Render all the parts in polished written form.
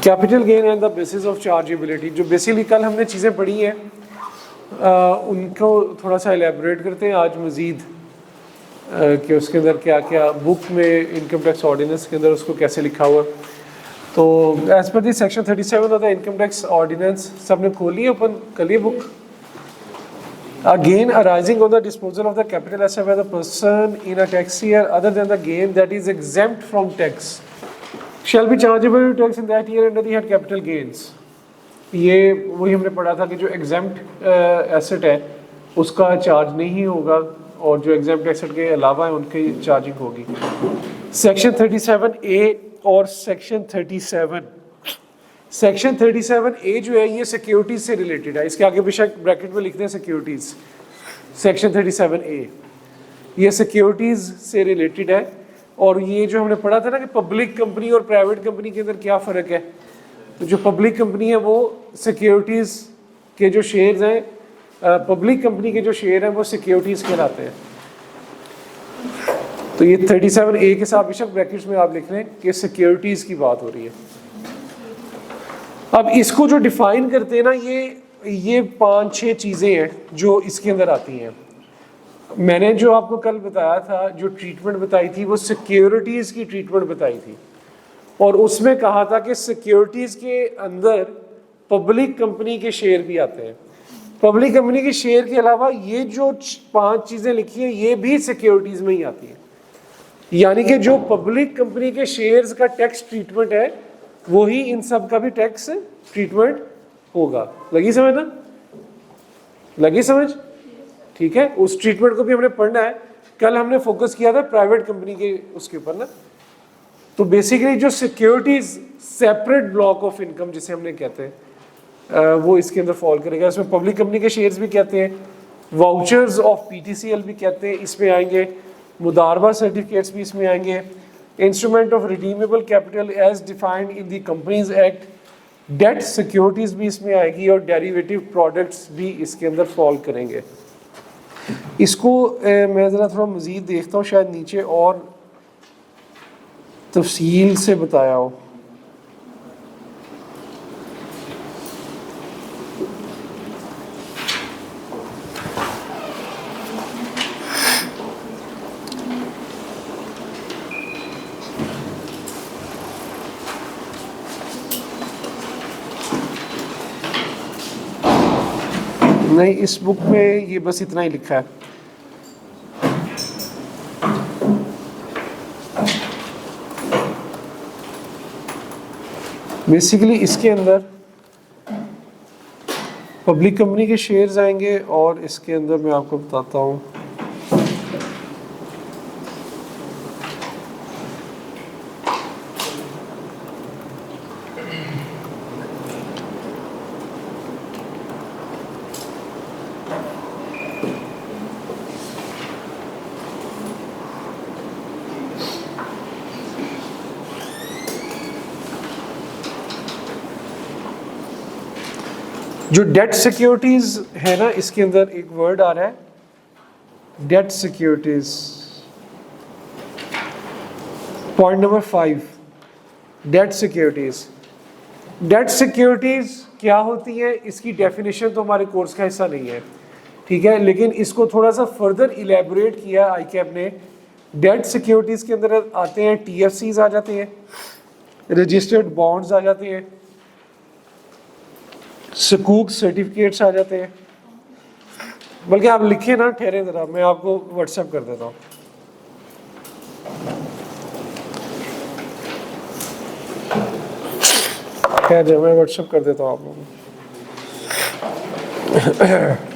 Capital gain and the basis of chargeability, जो basically कल हमने चीज़ें पढ़ी हैं उनको थोड़ा सा एलेबोरेट करते हैं आज मज़ीद कि उसके अंदर क्या क्या बुक में इनकम टैक्स ऑर्डिनेंस के अंदर उसको कैसे लिखा हुआ। तो as per the section 37 of the income tax ordinance, सबने खोली ओपन कर ली book. A gain arising on the disposal of the capital asset by the person in a tax year other than the gain that is exempt from tax shall be chargeable to tax in that year under the head capital gains। ये वही हमने पढ़ा था कि जो exempt asset है उसका charge नहीं होगा और जो exempt asset के अलावा है उनकी चार्जिंग होगी। सेक्शन 37A और सेक्शन 37A जो है ये सिक्योरिटीज से रिलेटेड है, इसके आगे बेशक ब्रैकेट में लिखते हैं सिक्योरिटीज। सेक्शन 37A ये सिक्योरिटीज से रिलेटेड है और ये जो हमने पढ़ा था ना कि पब्लिक कंपनी और प्राइवेट कंपनी के अंदर क्या फ़र्क है। तो जो पब्लिक कंपनी है वो सिक्योरिटीज़ के जो शेयर्स हैं, पब्लिक कंपनी के जो शेयर हैं वो सिक्योरिटीज़ कहलाते हैं। तो ये 37A के साथ बेशक ब्रैकेट्स में आप लिख रहे हैं कि सिक्योरिटीज़ की बात हो रही है। अब इसको जो डिफाइन करते हैं ना, ये 5-6 चीज़ें हैं जो इसके अंदर आती हैं। मैंने जो आपको कल बताया था, जो ट्रीटमेंट बताई थी वो सिक्योरिटीज़ की ट्रीटमेंट बताई थी और उसमें कहा था कि सिक्योरिटीज़ के अंदर पब्लिक कंपनी के शेयर भी आते हैं। पब्लिक कंपनी के शेयर के अलावा ये जो 5 चीज़ें लिखी हैं ये भी सिक्योरिटीज़ में ही आती हैं। यानी कि जो पब्लिक कंपनी के शेयर्स का टैक्स ट्रीटमेंट है वही इन सब का भी टैक्स ट्रीटमेंट होगा। लगी समझ ना? लगी समझ? ठीक है, उस ट्रीटमेंट को भी हमने पढ़ना है। कल हमने फोकस किया था प्राइवेट कंपनी के उसके ऊपर ना। तो बेसिकली जो securities separate block of income जिसे हमने कहते हैं वो इसके अंदर फॉल करेगा। इसमें पब्लिक कंपनी के शेयर्स भी कहते हैं, वाउचर्स ऑफ PTCL भी कहते हैं, इसमें आएंगे मुदारबा सर्टिफिकेट्स भी इसमें आएंगे, instrument of redeemable capital as defined in the companies act, debt securities भी इसमें आएगी और डेरिवेटिव प्रोडक्ट्स भी इसके अंदर फॉल करेंगे। इसको मैं ज़रा थोड़ा मज़ीद देखता हूँ, शायद नीचे और तफसील से बताया हो। नहीं, इस बुक में ये बस इतना ही लिखा है। बेसिकली इसके अंदर पब्लिक कंपनी के शेयर्स आएंगे और इसके अंदर मैं आपको बताता हूँ जो डेट सिक्योरिटीज है ना, इसके अंदर एक वर्ड आ रहा है debt securities. Point number 5, debt securities. Debt securities क्या होती है इसकी डेफिनेशन तो हमारे कोर्स का हिस्सा नहीं है, ठीक है, लेकिन इसको थोड़ा सा फर्दर इलेबोरेट किया ICAP ने। डेट सिक्योरिटीज के अंदर आते हैं TFCs आ जाते हैं, रजिस्टर्ड बॉन्ड्स आ जाते हैं, सकूक सर्टिफिकेट्स आ जाते हैं। बल्कि आप लिखे ना, ठहरे जरा, मैं आपको व्हाट्सएप कर देता हूँ। क्या जो मैं व्हाट्सएप कर देता हूँ आप लोगों को।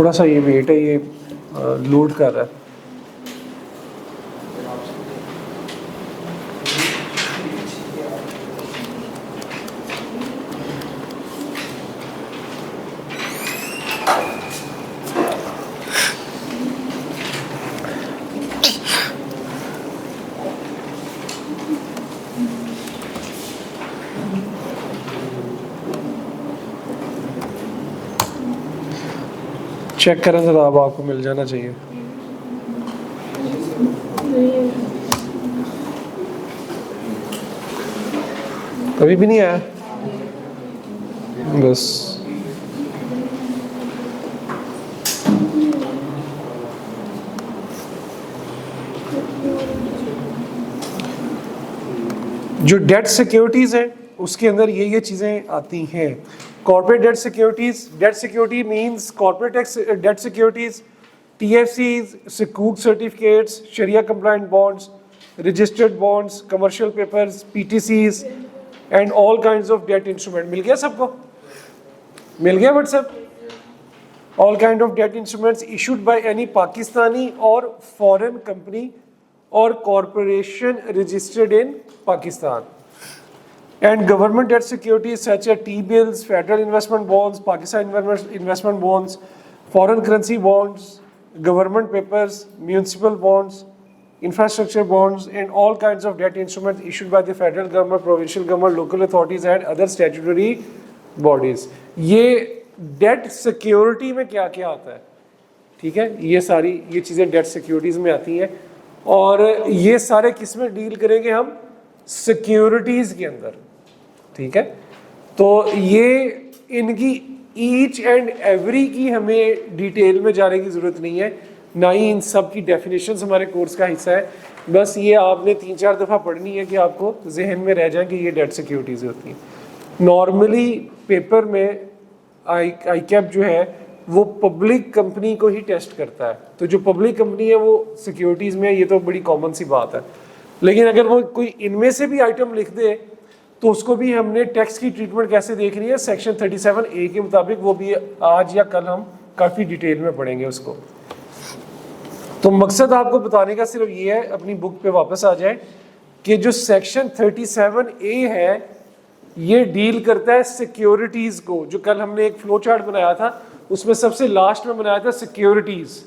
थोड़ा सा ये वेट है, ये लोड कर रहा है। चेक करें जरा, अब आपको मिल जाना चाहिए। अभी भी नहीं आया बस। जो डेट सिक्योरिटीज है उसके अंदर ये चीजें आती हैं। Corporate debt securities, debt security means corporate debt securities, TFCs, Sukuk certificates, Sharia compliant bonds, registered bonds, commercial papers, PTCs and all kinds of debt instrument। मिल गया सबको? मिल गया WhatsApp? All kind of debt instruments issued by any Pakistani or foreign company or corporation registered in Pakistan, and government debt securities such as T-bills, federal investment bonds, Pakistan investment bonds, foreign currency bonds, government papers, municipal bonds, infrastructure bonds, and all kinds of debt instruments issued by the federal government, provincial government, local authorities and other statutory bodies। ये debt security में क्या क्या आता है, ठीक है, ये सारी ये चीज़ें डेट सिक्योरिटीज में आती हैं। और ये सारे किस में डील करेंगे हम? सिक्योरिटीज के अंदर, ठीक है। तो ये इनकी ईच एंड एवरी की हमें डिटेल में जाने की ज़रूरत नहीं है, ना ही इन सब की डेफिनेशंस हमारे कोर्स का हिस्सा है। बस ये आपने 3-4 दफ़ा पढ़नी है कि आपको जहन में रह जाए कि ये डेट सिक्योरिटीज़ होती हैं। नॉर्मली पेपर में आई कैप जो है वो पब्लिक कंपनी को ही टेस्ट करता है, तो जो पब्लिक कंपनी है वो सिक्योरिटीज़ में, ये तो बड़ी कॉमन सी बात है। लेकिन अगर वो कोई इनमें से भी आइटम लिख दे तो उसको भी हमने टैक्स की ट्रीटमेंट कैसे देखनी है, सेक्शन 37A के मुताबिक, वो भी आज या कल हम काफ़ी डिटेल में पढ़ेंगे उसको। तो मकसद आपको बताने का सिर्फ ये है, अपनी बुक पे वापस आ जाए, कि जो सेक्शन 37A है ये डील करता है सिक्योरिटीज़ को। जो कल हमने एक फ्लो चार्ट बनाया था उसमें सबसे लास्ट में बनाया था सिक्योरिटीज़।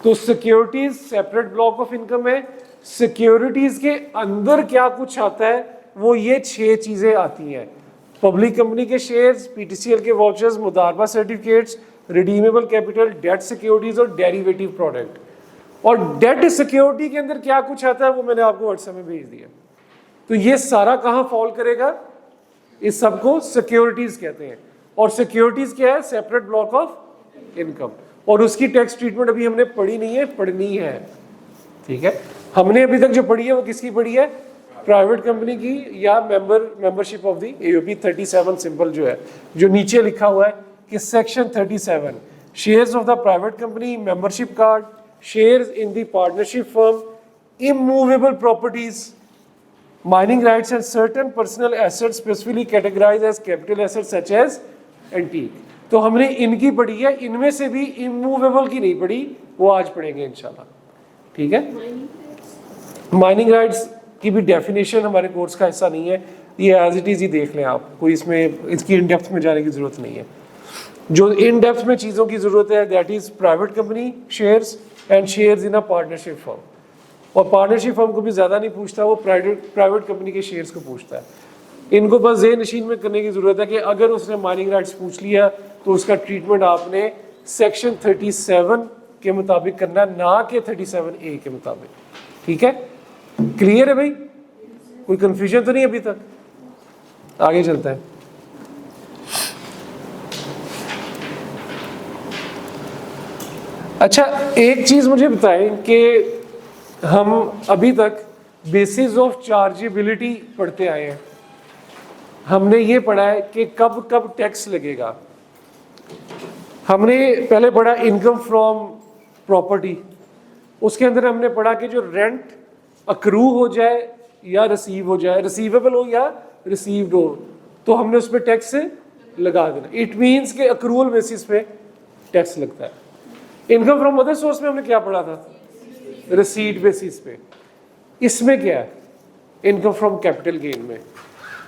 तो securities separate block of income है। सिक्योरिटीज़ के अंदर क्या कुछ आता है वो ये 6 चीज़ें आती हैं। पब्लिक कंपनी के शेयर्स, PTCL के वाउचर्स, मुदारबा certificates, redeemable capital, debt securities और डेरिवेटिव प्रोडक्ट। और डेट सिक्योरिटी के अंदर क्या कुछ आता है वो मैंने आपको व्हाट्सएप में भेज दिया। तो ये सारा कहाँ फॉल करेगा? इस सबको सिक्योरिटीज़ कहते हैं। और सिक्योरिटीज़ क्या है? Separate block of income. और उसकी टैक्स ट्रीटमेंट अभी हमने पढ़ी नहीं है, पढ़नी है, ठीक है। हमने अभी तक जो पढ़ी है वो किसकी पढ़ी है? प्राइवेट कंपनी की या membership of the AOP 37 simple जो है, जो नीचे लिखा हुआ है कि section 37 shares of the private company, membership card, shares in the partnership firm, immovable properties, mining rights and certain personal assets specifically categorised as capital assets such as antique. तो हमने इनकी पढ़ी है, इनमें से भी इमूवेबल की नहीं पढ़ी, वो आज पढ़ेंगे इंशाल्लाह, ठीक है। माइनिंग राइट्स की भी डेफिनेशन हमारे कोर्स का हिस्सा नहीं है, ये एज इट इज़ ही देख लें आप, कोई इसमें इसकी इन डेप्थ में जाने की ज़रूरत नहीं है। जो इन डेप्थ में चीज़ों की ज़रूरत है that is private company shares and shares in a partnership firm. और पार्टनरशिप फर्म को भी ज़्यादा नहीं पूछता, वो प्राइवेट कंपनी के शेयर्स को पूछता है। इनको बस ज़हन नशीन में करने की ज़रूरत है कि अगर उसने माइनिंग राइट्स पूछ लिया तो उसका ट्रीटमेंट आपने सेक्शन 37 के मुताबिक करना, ना कि 37A के मुताबिक, ठीक है। क्लियर है भाई? कोई कंफ्यूजन तो नहीं अभी तक? आगे चलता है। अच्छा, एक चीज मुझे बताएं कि हम अभी तक बेसिस ऑफ चार्जेबिलिटी पढ़ते आए हैं। हमने ये पढ़ा है कि कब कब टैक्स लगेगा। हमने पहले पढ़ा इनकम फ्रॉम प्रॉपर्टी, उसके अंदर हमने पढ़ा कि जो रेंट अक्रू हो जाए या रिसीव हो जाए, रिसीवेबल हो या रिसीव्ड हो, तो हमने उस पर टैक्स लगा देना। इट मीन्स के अक्रूवल बेसिस पे टैक्स लगता है। इनकम फ्रॉम अदर सोर्स में हमने क्या पढ़ा था, रिसीट बेसिस पे। इसमें क्या है, इनकम फ्रॉम कैपिटल गेन में।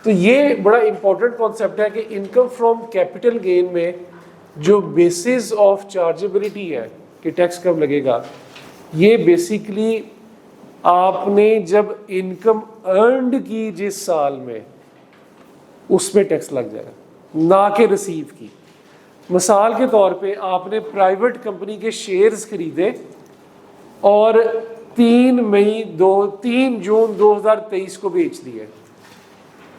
तो ये बड़ा इंपॉर्टेंट कॉन्सेप्ट है कि इनकम फ्रॉम कैपिटल गेन में जो बेसिस ऑफ चार्जेबिलिटी है कि टैक्स कब लगेगा, ये बेसिकली आपने जब इनकम अर्नड की जिस साल में उसमें टैक्स लग जाएगा, ना कि रिसीव की। मिसाल के तौर पे आपने प्राइवेट कंपनी के शेयर्स खरीदे और 3 जून 2023 को बेच दिए।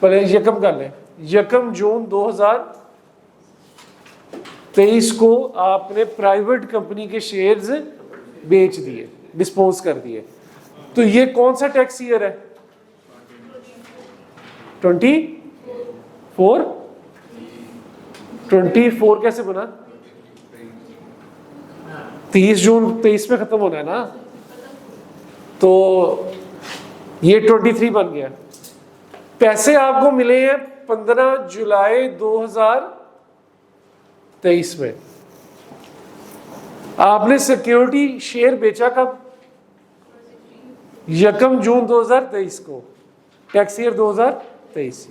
पहले यकम कर लें, यकम जून 2023 को आपने प्राइवेट कंपनी के शेयर्स बेच दिए, डिस्पोज कर दिए। तो ये कौन सा टैक्स ईयर है, 24 कैसे बना, 30 जून 23 में खत्म होना है ना, तो ये 23 बन गया। पैसे आपको मिले हैं 15 जुलाई 2023 में। आपने सिक्योरिटी शेयर बेचा कब, यकम जून 2023 को, टैक्स ईयर 2023।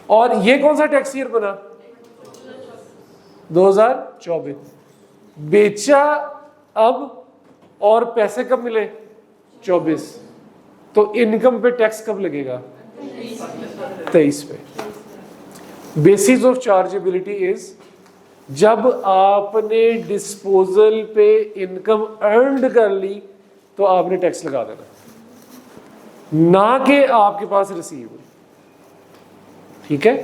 और ये कौन सा टैक्स ईयर बना, 2024। बेचा अब और पैसे कब मिले, 24। तो इनकम पे टैक्स कब लगेगा, 23 पे। बेसिस ऑफ चार्जेबिलिटी इज जब आपने डिस्पोजल पे इनकम अर्नड कर ली तो आपने टैक्स लगा देना, ना कि आपके पास रिसीव हुई। ठीक है,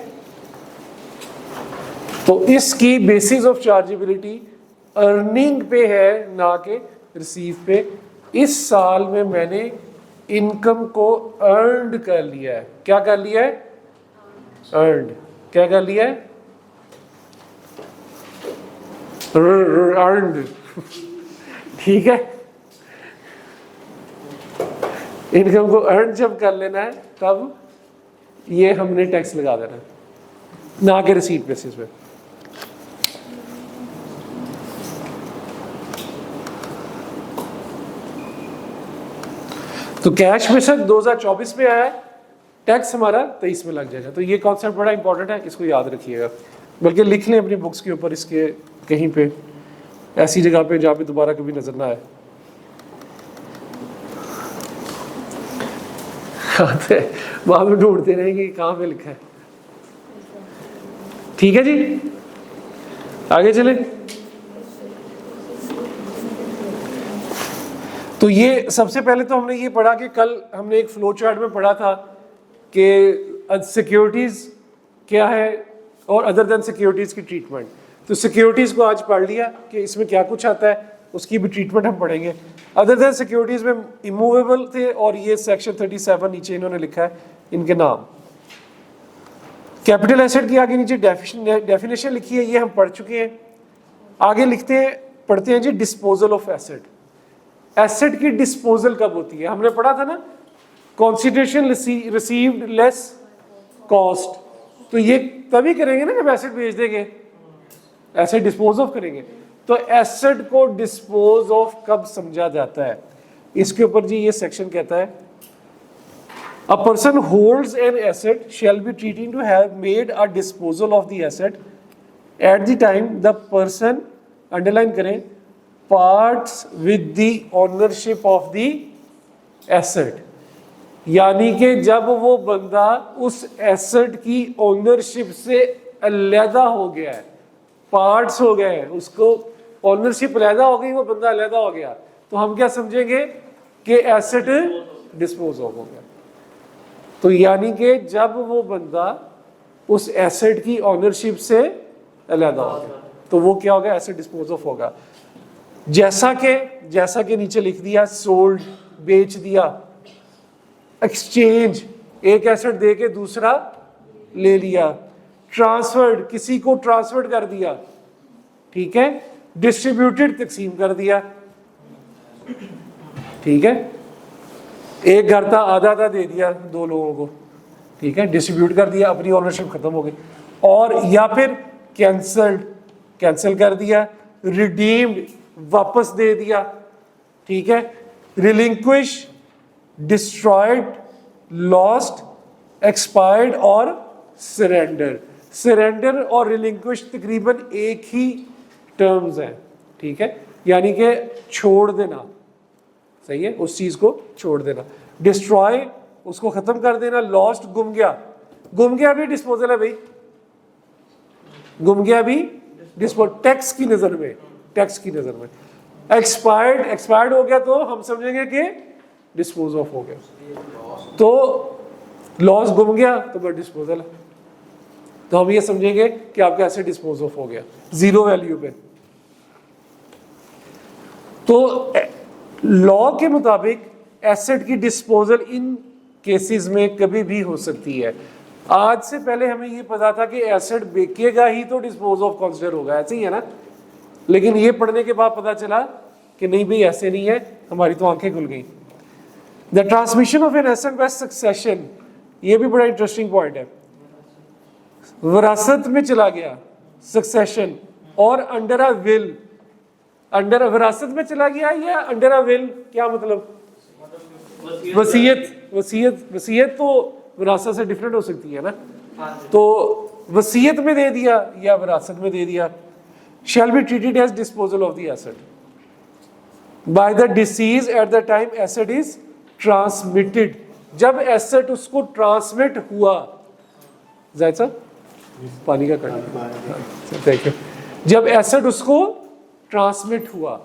तो इसकी बेसिस ऑफ चार्जेबिलिटी अर्निंग पे है, ना कि रिसीव पे। इस साल में मैंने इनकम को अर्नड कर लिया है। क्या कर लिया है, अर्नड। क्या कर लिया है, अर्नड। ठीक है, इनकम को अर्न जब कर लेना है तब ये हमने टैक्स लगा देना है, ना कि रिसीट बेसिस पे। तो कैश बेशक 2024 में आया है, टैक्स हमारा 23 में लग जाएगा। तो ये कॉन्सेप्ट बड़ा इंपॉर्टेंट है, इसको याद रखिएगा। बल्कि लिख लें अपनी बुक्स के ऊपर इसके कहीं पे, ऐसी जगह पे जहाँ पे दोबारा कभी नजर ना आए। बाद में ढूंढते रहेंगे कहाँ पे लिखा है। ठीक है जी, आगे चले। तो ये सबसे पहले तो हमने ये पढ़ा कि कल हमने एक फ्लो चार्ट में पढ़ा था कि सिक्योरिटीज क्या है और अदर देन सिक्योरिटीज की ट्रीटमेंट। तो सिक्योरिटीज को आज पढ़ लिया कि इसमें क्या कुछ आता है, उसकी भी ट्रीटमेंट हम पढ़ेंगे। अदर देन सिक्योरिटीज में इमूवेबल थे, और ये सेक्शन 37 नीचे इन्होंने लिखा है इनके नाम। कैपिटल एसेट की आगे नीचे डेफिनेशन लिखी है, ये हम पढ़ चुके हैं। आगे पढ़ते हैं जी डिस्पोजल ऑफ एसेट। एसेट की डिस्पोजल कब होती है, हमने पढ़ा था ना, कंसीडरेशन रिसीव्ड लेस कॉस्ट। तो ये तभी करेंगे ना जब एसेट बेच देंगे, एसेट डिस्पोज ऑफ करेंगे। तो एसेट को डिस्पोज ऑफ कब समझा जाता है, इसके ऊपर जी ये सेक्शन कहता है a person holds an asset shall be treating to have made a disposal of the asset at the time the person, underline करें, parts with the ownership of the asset. यानी कि जब वो बंदा उस एसेट की ओनरशिप से अलहदा हो गया है, पार्ट्स हो गए, उसको ओनरशिप अलहदा हो गई, वो बंदा अलहदा हो गया, तो हम क्या समझेंगे कि एसेट डिस्पोज ऑफ हो गया। तो यानी कि जब वो बंदा उस एसेट की ओनरशिप से अलहदा हो गया तो वो क्या होगा, एसेट डिस्पोज ऑफ होगा। जैसा कि नीचे लिख दिया, सोल्ड, बेच दिया, एक्सचेंज, एक एसेट दे के दूसरा ले लिया, ट्रांसफर्ड, किसी को ट्रांसफर कर दिया, ठीक है, डिस्ट्रीब्यूटेड, तकसीम कर दिया, ठीक है, एक घर था आधा आधा दे दिया 2 लोगों को, ठीक है, डिस्ट्रीब्यूट कर दिया, अपनी ओनरशिप खत्म हो गई। और या फिर कैंसल कर दिया, रिडीम्ड, वापस दे दिया, ठीक है। रिलिंक्विश, डिस्ट्रॉयड, लॉस्ट, एक्सपायर्ड और सरेंडर। सरेंडर और रिलिंक्विश तकरीबन एक ही टर्म्स हैं, ठीक है, यानी कि छोड़ देना, सही है, उस चीज को छोड़ देना। डिस्ट्रॉय, उसको खत्म कर देना। लॉस्ट, गुम गया, गुम गया भी डिस्पोजल है भाई, गुम गया भी डिस्पोज, टैक्स की नजर में, टैक्स की नजर में। एक्सपायर्ड, एक्सपायर्ड हो गया तो हम समझेंगे कि डिस्पोज ऑफ हो गया, तो लॉस गुम गया तो वह डिस्पोजल है, तो हम ये समझेंगे कि आपका एसेट डिस्पोज ऑफ हो गया जीरो वैल्यू पे। तो लॉ के मुताबिक एसेट की डिस्पोजल इन केसेस में कभी भी हो सकती है। आज से पहले हमें ये पता था कि एसेट बेचेगा ही तो डिस्पोज ऑफ कंसिडर होगा, ऐसे ही है ना, लेकिन ये पढ़ने के बाद पता चला कि नहीं भाई ऐसे नहीं है, हमारी तो आंखें खुल गई। The transmission of an asset by succession, ये भी बड़ा इंटरेस्टिंग पॉइंट है। विरासत में चला गया, सक्सेशन, और अंडर अ विल, अंडर विरासत में चला गया या अंडर अ विल, क्या मतलब, वसीयत, वसीयत, वसीयत तो विरासत से डिफरेंट हो सकती है ना, तो वसीयत में दे दिया या विरासत में दे दिया। Shall be treated as disposal of the asset by the deceased at the time asset is transmitted, जब एसेट उसको ट्रांसमिट हुआ, जायद साहब पानी का करना, थैंक यू, जब एसेट उसको ट्रांसमिट हुआ,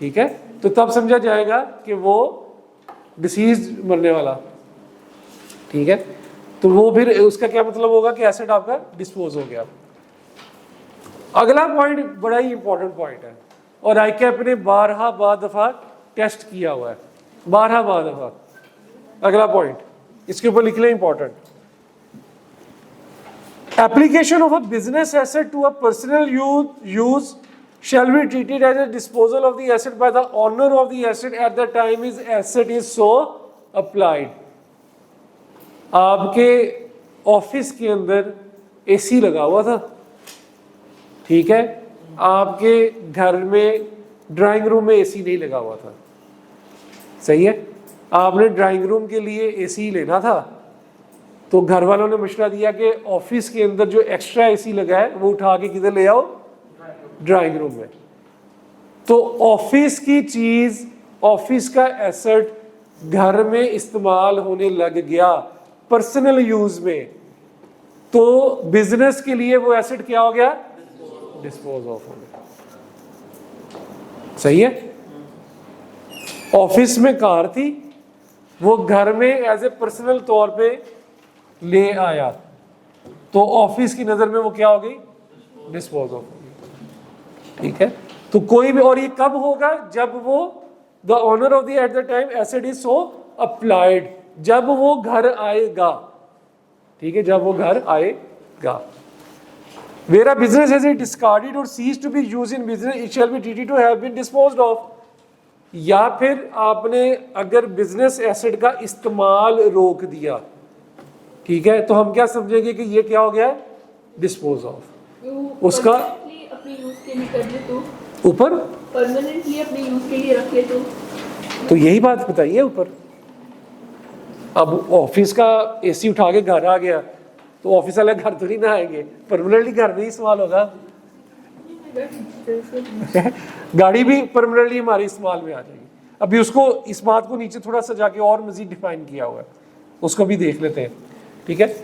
ठीक है, तो तब समझा जाएगा कि वो डिसीज मरने वाला, ठीक है, तो वो फिर उसका क्या मतलब होगा कि एसेट आपका डिस्पोज हो गया। अगला पॉइंट बड़ा ही इंपॉर्टेंट पॉइंट है और आईकैप ने 12 दफा टेस्ट किया हुआ है, 12 दफा। अगला पॉइंट इसके ऊपर लिख लें, important. Application of a business asset to a personal use shall be treated as a disposal of the asset by the owner of the asset at the time his asset is so applied। आपके office के अंदर AC लगा हुआ था, ठीक है, आपके घर में ड्राइंग रूम में एसी नहीं लगा हुआ था, सही है, आपने ड्राइंग रूम के लिए एसी लेना था, तो घर वालों ने मशवरा दिया कि ऑफिस के अंदर जो एक्स्ट्रा एसी लगा है वो उठा के किधर ले आओ, ड्राइंग रूम में। तो ऑफिस की चीज, ऑफिस का एसेट घर में इस्तेमाल होने लग गया पर्सनल यूज में, तो बिजनेस के लिए वो एसेट क्या हो गया, डिस्पोज ऑफ हो गया, सही है। ऑफिस में कार थी, वो घर में एज ए पर्सनल तौर पे ले आया, तो ऑफिस की नजर में वो क्या हो गई, डिस्पोज ऑफ, ठीक है। तो कोई भी, और ये कब होगा, जब वो the owner of the eight the time asset is so applied, जब वो घर आएगा, ठीक है, जब वो घर आएगा। Where a business has discarded और cease to be used in business it shall be treated to have been disposed of. या फिर आपने अगर बिजनेस एसेट का इस्तेमाल रोक दिया, ठीक है, तो हम क्या समझेंगे कि ये क्या हो गया, डिस्पोज ऑफ। उसका अपने यूज के लिए कर ले तो ऊपर परमानेंटली अपने यूज के लिए रख ले तो यही बात बताइए ऊपर। अब ऑफिस का एसी उठा के घर आ गया तो ऑफिस वाले घर तो नहीं ना आएंगे, परमानेंटली घर में ही इस्तेमाल होगा। गाड़ी भी परमानेंटली हमारे इस्तेमाल में आ जाएगी। अभी उसको, इस बात को नीचे थोड़ा सा जाके और मजीद डिफाइन किया हुआ है, उसको भी देख लेते हैं, ठीक है।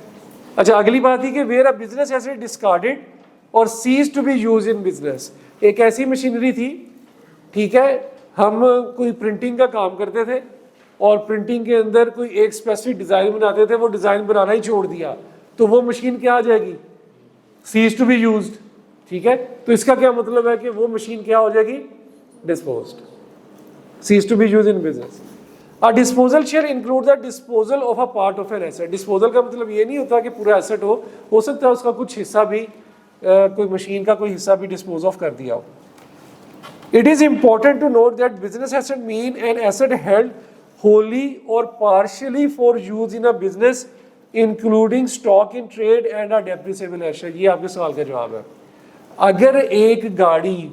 अच्छा, अगली बात ही कि where a business asset discarded और cease to be use in business. एक ऐसी मशीनरी थी, ठीक है, हम कोई प्रिंटिंग का काम करते थे और प्रिंटिंग के अंदर कोई एक स्पेसिफिक डिज़ाइन बनाते थे, वो डिज़ाइन बनाना ही छोड़ दिया, तो वो मशीन क्या आ जाएगी, सीज टू बी यूज्ड, ठीक है। तो इसका क्या मतलब है कि वो मशीन क्या हो जाएगी, disposed, ceases to be used in business. A disposal shall include the disposal of a part of an asset. Disposal का मतलब ये नहीं होता कि पूरा एसेट हो सकता है उसका कुछ हिस्सा भी, कोई मशीन का कोई हिस्सा भी डिस्पोज ऑफ कर दिया हो। It is important to note that business asset mean an asset held wholly और partially for use in a business including stock in trade and a depreciable asset. ये आपके सवाल का जवाब है। अगर एक गाड़ी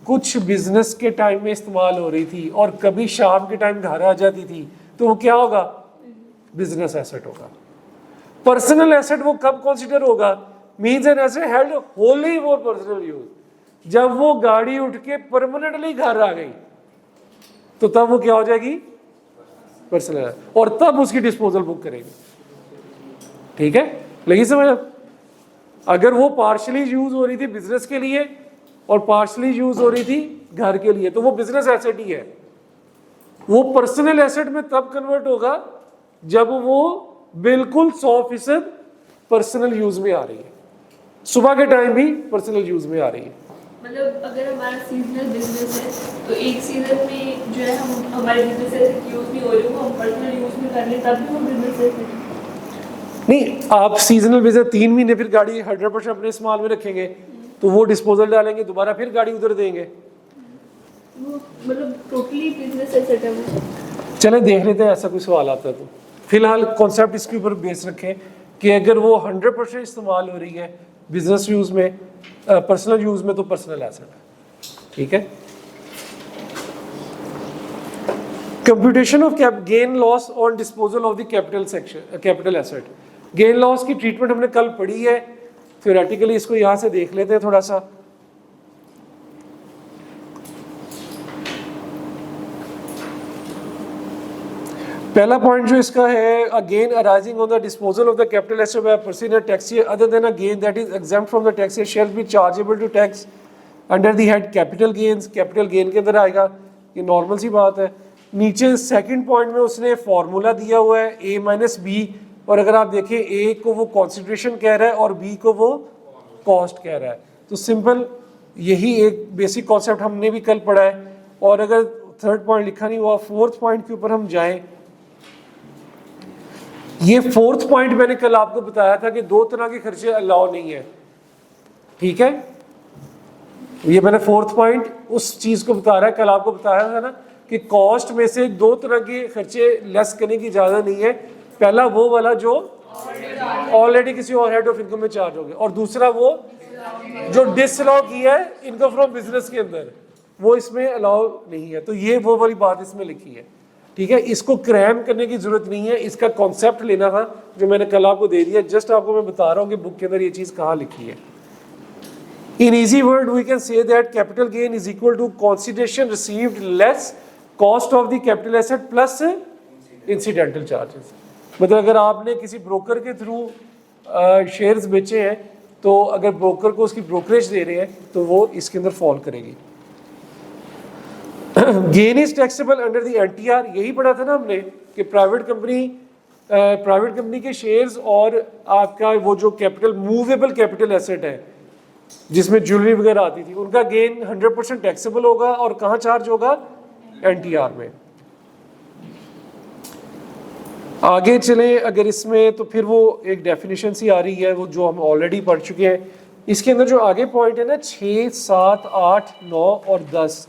कुछ बिजनेस के टाइम में इस्तेमाल हो रही थी और कभी शाम के टाइम घर आ जाती थी, तो वो क्या होगा? बिजनेस एसेट होगा। पर्सनल एसेट वो कब कंसीडर होगा? Means N asset held Holi for personal use. जब वो गाड़ी उठ के परमानेंटली घर आ गई तो तब वो क्या हो जाएगी? पर्सनल, और तब उसकी डिस्पोजल बुक करेंगे। ठीक है, लगी समझ? अगर वो पार्शली यूज हो रही थी बिजनेस के लिए और पार्शली यूज हो रही थी घर के लिए, तो वो बिजनेस एसेट ही है। वो पर्सनल एसेट में तब कन्वर्ट होगा जब वो बिल्कुल 100% पर्सनल यूज में आ रही है। सुबह के टाइम भी पर्सनल यूज में आ रही है। मतलब अगर हमारा सीजनल बिजनेस है तो एक सीजन में जो है हम हमारे बिजनेस एसेट यूज नहीं हो रहे, वो हम पर्सनल यूज में कर लें, तब भी वो बिजनेस एसेट नहीं, आप सीजनल बिजनेस 3 महीने फिर गाड़ी 100% अपने इस्तेमाल में रखेंगे तो वो डिस्पोजल डालेंगे, दोबारा फिर गाड़ी उधर देंगे। वो मतलब टोटली बिजनेस एसेट है वो। चले देख लेते हैं ऐसा कोई सवाल आता है तो। फिलहाल कॉन्सेप्ट इसके ऊपर बेस रखें कि अगर वो 100% इस्तेमाल हो रही है बिजनेस यूज में, पर्सनल यूज में, तो पर्सनल एसेट है। ठीक है। Computation of gain loss on disposal of the capital asset. Gain loss की ट्रीटमेंट हमने कल पढ़ी है, थ्योरेटिकली इसको यहां से देख लेते हैं थोड़ा सा। पहला पॉइंट जो इसका है, a gain arising on the disposal of the capital asset by person in tax year other than a gain that is exempt from the tax year shall be chargeable to tax under the head capital gains. Capital gain के अंदर आएगा, ये normal सी बात है। नीचे second point में उसने formula दिया हुआ है a माइनस बी, और अगर आप देखें a को वो कॉन्सेंट्रेशन कह रहा है और b को वो कॉस्ट कह रहा है। तो सिंपल यही एक बेसिक कॉन्सेप्ट हमने भी कल पढ़ा है। और अगर थर्ड पॉइंट लिखा नहीं हुआ, फोर्थ पॉइंट के ऊपर हम जाएं, ये फोर्थ पॉइंट मैंने कल आपको बताया था कि 2 तरह के खर्चे अलाउ नहीं है। ठीक है, ये मैंने फोर्थ पॉइंट उस चीज को बता रहा है, कल आपको बताया था ना कि कॉस्ट में से 2 तरह के खर्चे लेस करने की इजाजत नहीं है। पहला वो वाला जो ऑलरेडी किसी और हेड ऑफ इनकम में चार्ज हो गया, और दूसरा वो जो डिसअलाउ किया है इनकम फ्रॉम बिजनेस के अंदर, वो इसमें अलाउ नहीं है। तो ये वो वाली बात इसमें लिखी है। ठीक है, इसको क्रैम करने की जरूरत नहीं है, इसका कॉन्सेप्ट लेना था जो मैंने कल आपको दे दिया। जस्ट आपको मैं बता रहा हूँ कि बुक के अंदर ये चीज कहाँ लिखी है। In easy word, we can say that capital gain is equal to consideration received less cost of the capital asset plus incidental charges. मतलब अगर आपने किसी ब्रोकर के थ्रू शेयर्स बेचे हैं तो अगर ब्रोकर को उसकी ब्रोकरेज दे रहे हैं तो वो इसके अंदर फॉल करेगी। Gain is taxable under the NTR, यही पढ़ा था ना हमने कि प्राइवेट कंपनी के शेयर्स और आपका वो जो कैपिटल मूवेबल कैपिटल एसेट है जिसमें ज्वेलरी वगैरह आती थी, उनका गेन 100% टैक्सेबल होगा। और कहाँ चार्ज होगा? एनटीआर में। आगे चले अगर इसमें, तो फिर वो एक डेफिनेशन सी आ रही है वो जो हम ऑलरेडी पढ़ चुके हैं। इसके अंदर जो आगे पॉइंट है ना 6, 7, 8, 9 और 10,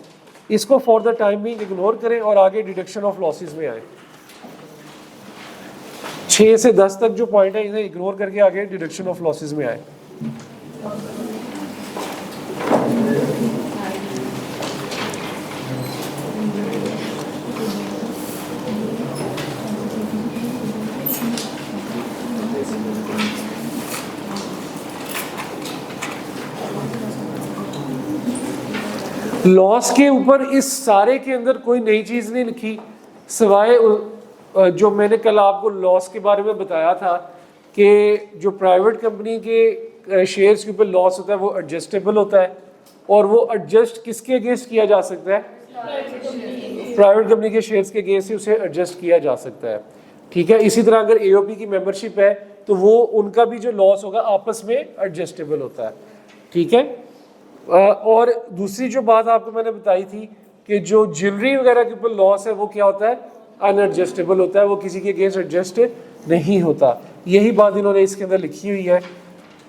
इसको फॉर द टाइम भी इग्नोर करें और आगे डिडक्शन ऑफ लॉसेस में आए। 6 से 10 तक जो पॉइंट है इन्हें इग्नोर करके आगे डिडक्शन ऑफ लॉसेस में आए। लॉस के ऊपर इस सारे के अंदर कोई नई चीज नहीं लिखी, सिवाय जो मैंने कल आपको लॉस के बारे में बताया था कि जो प्राइवेट कंपनी के शेयर्स के ऊपर लॉस होता है वो एडजस्टेबल होता है, और वो एडजस्ट किसके अगेंस्ट किया जा सकता है? प्राइवेट कंपनी के शेयर्स के अगेंस्ट ही उसे एडजस्ट किया जा सकता है। ठीक है, इसी तरह अगर एओपी की मेंबरशिप है तो वो उनका भी जो लॉस होगा आपस में एडजस्टेबल होता है। ठीक है, और दूसरी जो बात आपको मैंने बताई थी कि जो ज्वेलरी वगैरह के ऊपर लॉस है वो क्या होता है? अनएडजस्टेबल होता है, वो किसी के अगेंस्ट एडजस्ट नहीं होता। यही बात इन्होंने इसके अंदर लिखी हुई है।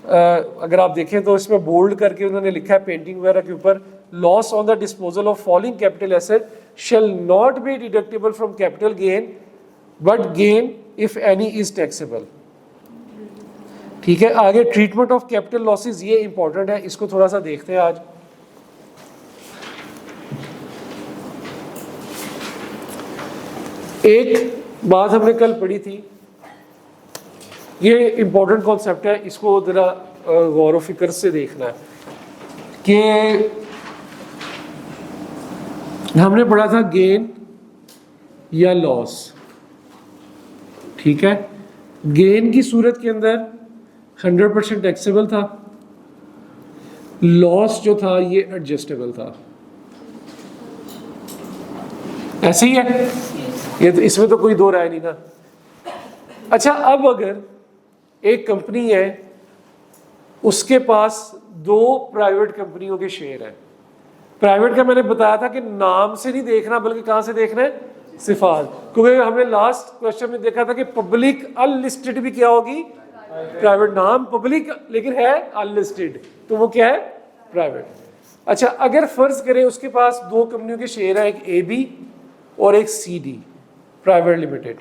अगर आप देखें तो इसमें बोल्ड करके उन्होंने लिखा है पेंटिंग वगैरह के ऊपर, loss on the disposal of following capital asset shall not be deductible from capital gain but gain if any is taxable. ठीक है, आगे ट्रीटमेंट ऑफ कैपिटल लॉसेस, ये इंपॉर्टेंट है, इसको थोड़ा सा देखते हैं आज। एक बात हमने कल पढ़ी थी, ये इंपॉर्टेंट कॉन्सेप्ट है, इसको जरा गौर व फिक्र से देखना है कि हमने पढ़ा था गेन या लॉस, ठीक है। गेन की सूरत के अंदर 100% टैक्सेबल था, लॉस जो था ये एडजस्टेबल था, ऐसे ही है ये तो, इसमें तो कोई दो राय नहीं ना। अच्छा, अब अगर एक कंपनी है, उसके पास दो प्राइवेट कंपनियों के शेयर हैं। प्राइवेट का मैंने बताया था कि नाम से नहीं देखना बल्कि कहां से देखना है, सिफात, क्योंकि हमने लास्ट क्वेश्चन में देखा था कि पब्लिक अनलिस्टेड भी क्या होगी, प्राइवेट। नाम पब्लिक लेकिन है अनलिस्टेड, तो वो क्या है, प्राइवेट। अच्छा, अगर फर्ज करें उसके पास दो कंपनियों के शेयर है, एक AB और एक CD प्राइवेट लिमिटेड,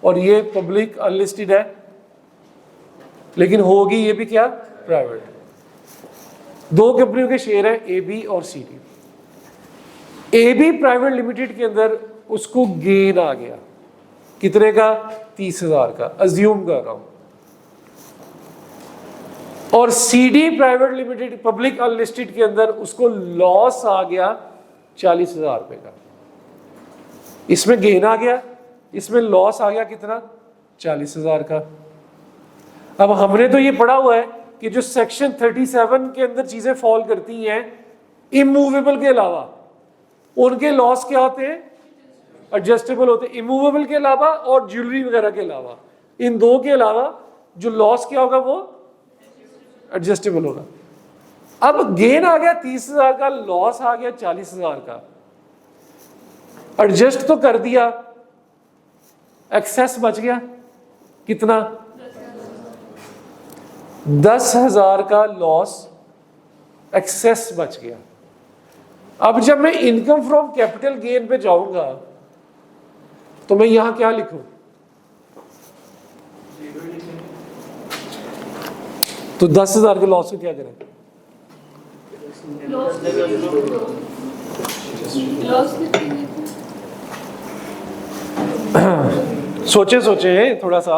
और ये पब्लिक अनलिस्टेड है लेकिन होगी ये भी क्या, प्राइवेट। दो कंपनियों के शेयर है AB और CD। AB प्राइवेट लिमिटेड के अंदर उसको गेन आ गया, कितने का, 30,000 का, अज्यूम कर रहा हूं। और CD private limited public unlisted के अंदर उसको लॉस आ गया 40,000 रुपए का। इसमें गेन आ गया, इसमें लॉस आ गया कितना, 40,000 का। अब हमने तो ये पढ़ा हुआ है कि जो सेक्शन 37 के अंदर चीजें फॉल करती हैं, इमूवेबल के अलावा उनके लॉस क्या होते हैं, एडजस्टेबल होते हैं। इमूवेबल के अलावा और ज्वेलरी वगैरह के अलावा, इन दो के अलावा जो लॉस क्या होगा वो एडजस्टेबल होगा। अब गेन आ गया 30,000 का, लॉस आ गया 40,000 का, एडजस्ट तो कर दिया, एक्सेस बच गया कितना, 10,000 का लॉस, एक्सेस बच गया। अब जब मैं इनकम फ्रॉम कैपिटल गेन पे जाऊंगा तो मैं यहां क्या लिखूं, तो 10,000 के लॉस को क्या करें, सोचे सोचे थोड़ा सा,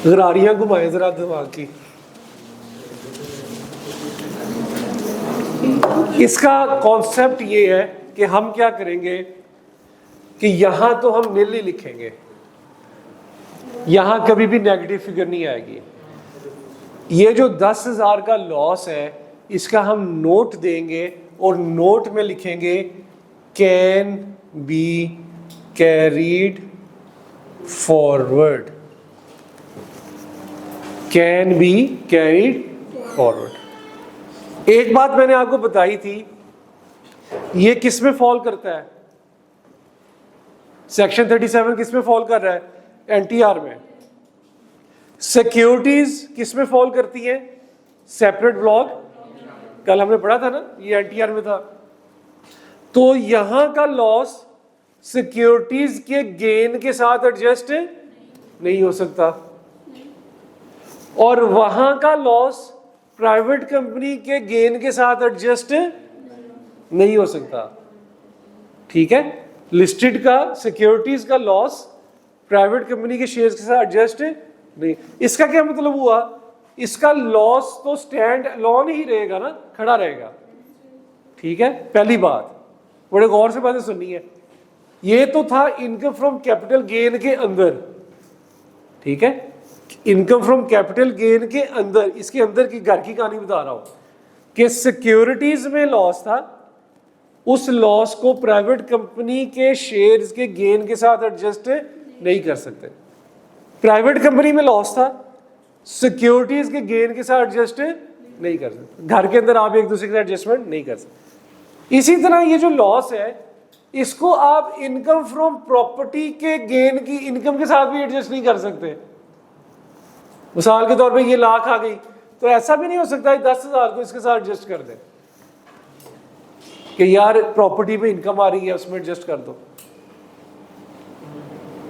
गरारियां घुमाए जरा दिमाग की। इसका कॉन्सेप्ट ये है कि हम क्या करेंगे कि यहां तो हम नील ही लिखेंगे, यहां कभी भी नेगेटिव फिगर नहीं आएगी। ये जो 10,000 का लॉस है इसका हम नोट देंगे और नोट में लिखेंगे can be carried forward, can be carried forward. एक बात मैंने आपको बताई थी, ये किस में फॉल करता है, सेक्शन 37 किस में फॉल कर रहा है, एनटीआर में। सिक्योरिटीज किस में फॉल करती है, सेपरेट ब्लॉक, कल हमने पढ़ा था ना, ये एनटीआर में था। तो यहां का लॉस सिक्योरिटीज के गेन के साथ एडजस्ट नहीं हो सकता, और वहां का लॉस प्राइवेट कंपनी के गेन के साथ एडजस्ट नहीं हो सकता, ठीक है। लिस्टेड का सिक्योरिटीज का लॉस प्राइवेट कंपनी के शेयर्स के साथ एडजस्ट नहीं। इसका क्या मतलब हुआ, इसका लॉस तो स्टैंड अलोन ही रहेगा ना, खड़ा रहेगा, ठीक है। पहली बात, बड़े गौर से बातें सुननी है। ये तो था इनकम फ्रॉम कैपिटल गेन के अंदर, ठीक है, इनकम फ्रॉम कैपिटल गेन के अंदर, इसके अंदर की घर की कहानी बता रहा हूं कि सिक्योरिटीज में लॉस था, उस लॉस को प्राइवेट कंपनी के शेयर्स के गेन के साथ एडजस्ट नहीं कर सकते। प्राइवेट कंपनी में लॉस था, सिक्योरिटीज के गेन के साथ एडजस्ट नहीं कर सकते। घर के अंदर आप एक दूसरे के साथ एडजस्टमेंट नहीं कर सकते। इसी तरह ये जो लॉस है इसको आप इनकम फ्रॉम प्रॉपर्टी के गेन की इनकम के साथ भी एडजस्ट नहीं कर सकते। मिसाल के तौर पे ये लाख आ गई तो ऐसा भी नहीं हो सकता 10,000 को इसके साथ एडजस्ट कर दे कि यार प्रॉपर्टी पे इनकम आ रही है उसमें एडजस्ट कर दो।